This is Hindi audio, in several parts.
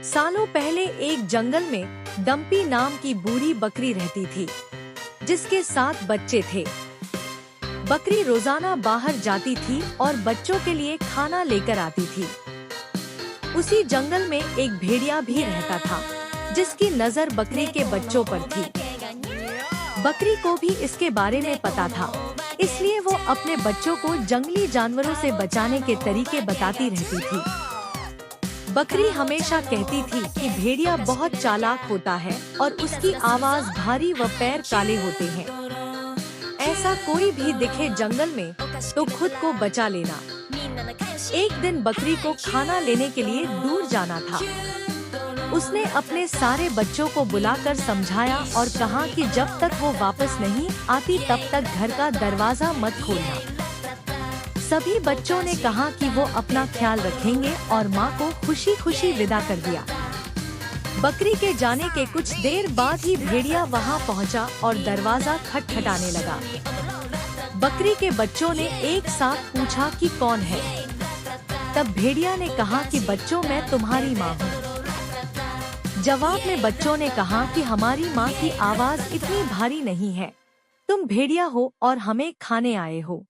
सालों पहले एक जंगल में डम्पी नाम की बूढ़ी बकरी रहती थी, जिसके 7 बच्चे थे। बकरी रोजाना बाहर जाती थी और बच्चों के लिए खाना लेकर आती थी। उसी जंगल में एक भेड़िया भी रहता था, जिसकी नजर बकरी के बच्चों पर थी। बकरी को भी इसके बारे में पता था, इसलिए वो अपने बच्चों को जंगली जानवरों से बचाने के तरीके बताती रहती थी। बकरी हमेशा कहती थी कि भेड़िया बहुत चालाक होता है और उसकी आवाज भारी व पैर काले होते हैं। ऐसा कोई भी दिखे जंगल में तो खुद को बचा लेना। एक दिन बकरी को खाना लेने के लिए दूर जाना था। उसने अपने सारे बच्चों को बुलाकर समझाया और कहा कि जब तक वो वापस नहीं आती तब तक घर का दरवाजा मत खोलना। सभी बच्चों ने कहा कि वो अपना ख्याल रखेंगे और माँ को खुशी खुशी विदा कर दिया। बकरी के जाने के कुछ देर बाद ही भेड़िया वहाँ पहुँचा और दरवाजा खटखटाने लगा। बकरी के बच्चों ने एक साथ पूछा कि कौन है। तब भेड़िया ने कहा कि बच्चों, मैं तुम्हारी माँ हूँ। जवाब में बच्चों ने कहा कि हमारी माँ की आवाज इतनी भारी नहीं है, तुम भेड़िया हो और हमें खाने आए हो।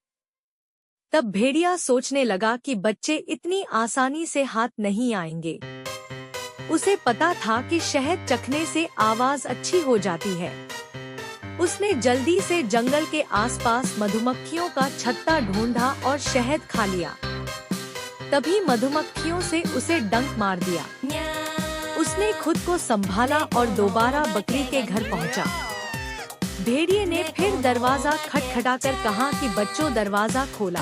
तब भेड़िया सोचने लगा कि बच्चे इतनी आसानी से हाथ नहीं आएंगे। उसे पता था कि शहद चखने से आवाज अच्छी हो जाती है। उसने जल्दी से जंगल के आसपास मधुमक्खियों का छत्ता ढूंढा और शहद खा लिया। तभी मधुमक्खियों से उसे डंक मार दिया। उसने खुद को संभाला और दोबारा बकरी के घर पहुंचा। भेड़िए ने फिर दरवाजा खटखटाकर कहा कि बच्चों, दरवाजा खोला।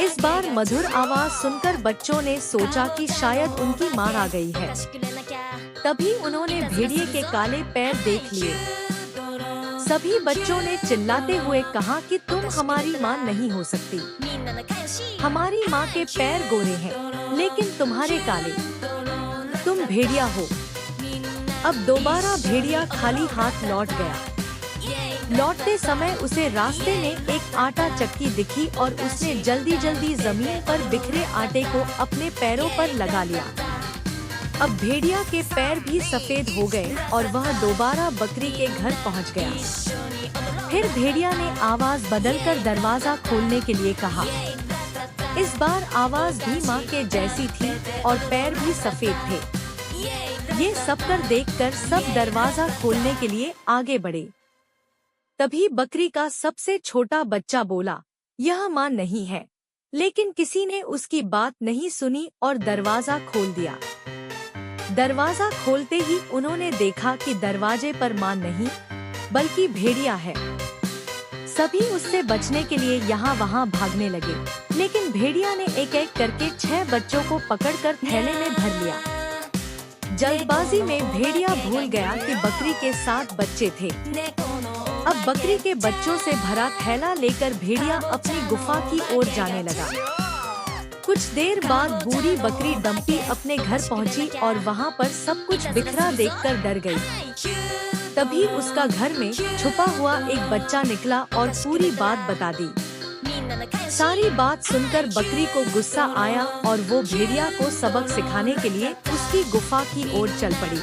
इस बार मधुर आवाज सुनकर बच्चों ने सोचा कि शायद उनकी माँ आ गई है। तभी उन्होंने भेड़िए के काले पैर देख लिए। सभी बच्चों ने चिल्लाते हुए कहा कि तुम हमारी माँ नहीं हो सकती। हमारी माँ के पैर गोरे हैं, लेकिन तुम्हारे काले। तुम भेड़िया हो। अब दोबारा भेड़िया खाली हाथ लौट गया। लौटते समय उसे रास्ते में एक आटा चक्की दिखी और उसने जल्दी जल्दी जमीन पर बिखरे आटे को अपने पैरों पर लगा लिया। अब भेड़िया के पैर भी सफेद हो गए और वह दोबारा बकरी के घर पहुंच गया। फिर भेड़िया ने आवाज बदलकर दरवाजा खोलने के लिए कहा। इस बार आवाज भी माँ के जैसी थी और पैर भी सफेद थे। ये सब कर देखकर सब दरवाजा खोलने के लिए आगे बढ़े। तभी बकरी का सबसे छोटा बच्चा बोला, यह माँ नहीं है। लेकिन किसी ने उसकी बात नहीं सुनी और दरवाजा खोल दिया। दरवाजा खोलते ही उन्होंने देखा कि दरवाजे पर माँ नहीं, बल्कि भेड़िया है। सभी उससे बचने के लिए यहाँ वहाँ भागने लगे, लेकिन भेड़िया ने एक एक करके 6 बच्चों को पकड़कर थैले में भर लिया। जल्दबाजी में भेड़िया भूल गया कि बकरी के 7 बच्चे थे। अब बकरी के बच्चों से भरा थैला लेकर भेड़िया अपनी गुफा की ओर जाने लगा। कुछ देर बाद बूढ़ी बकरी डम्पी अपने घर पहुंची और वहां पर सब कुछ बिखरा देखकर डर गई। तभी उसका घर में छुपा हुआ एक बच्चा निकला और पूरी बात बता दी। सारी बात सुनकर बकरी को गुस्सा आया और वो भेड़िया को सबक सिखाने के लिए उसकी गुफा की ओर चल पड़ी।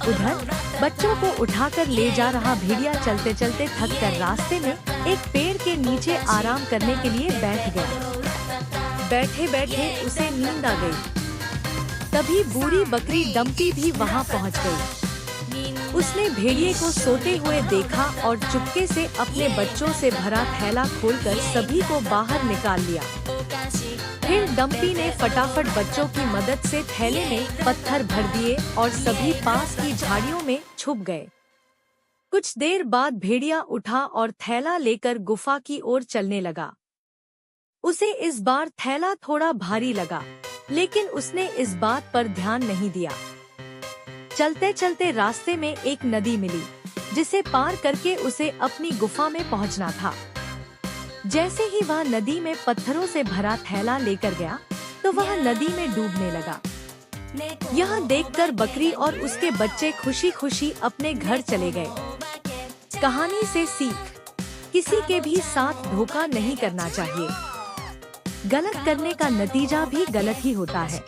उधर बच्चों को उठाकर ले जा रहा भेड़िया चलते चलते थक कर रास्ते में एक पेड़ के नीचे आराम करने के लिए बैठ गया। बैठे बैठे उसे नींद आ गई। तभी बूढ़ी बकरी डम्पी भी वहां पहुंच गई। उसने भेड़िए को सोते हुए देखा और चुपके से अपने बच्चों से भरा थैला खोलकर सभी को बाहर निकाल लिया। फिर डम्पी ने फटाफट बच्चों की मदद से थैले में पत्थर भर दिए और सभी पास की झाड़ियों में छुप गए। कुछ देर बाद भेड़िया उठा और थैला लेकर गुफा की ओर चलने लगा। उसे इस बार थैला थोड़ा भारी लगा, लेकिन उसने इस बात पर ध्यान नहीं दिया। चलते चलते रास्ते में एक नदी मिली, जिसे पार करके उसे अपनी गुफा में पहुंचना था। जैसे ही वह नदी में पत्थरों से भरा थैला लेकर गया, तो वह नदी में डूबने लगा। यह देखकर बकरी और उसके बच्चे खुशी खुशी अपने घर चले गए। कहानी से सीख, किसी के भी साथ धोखा नहीं करना चाहिए। गलत करने का नतीजा भी गलत ही होता है।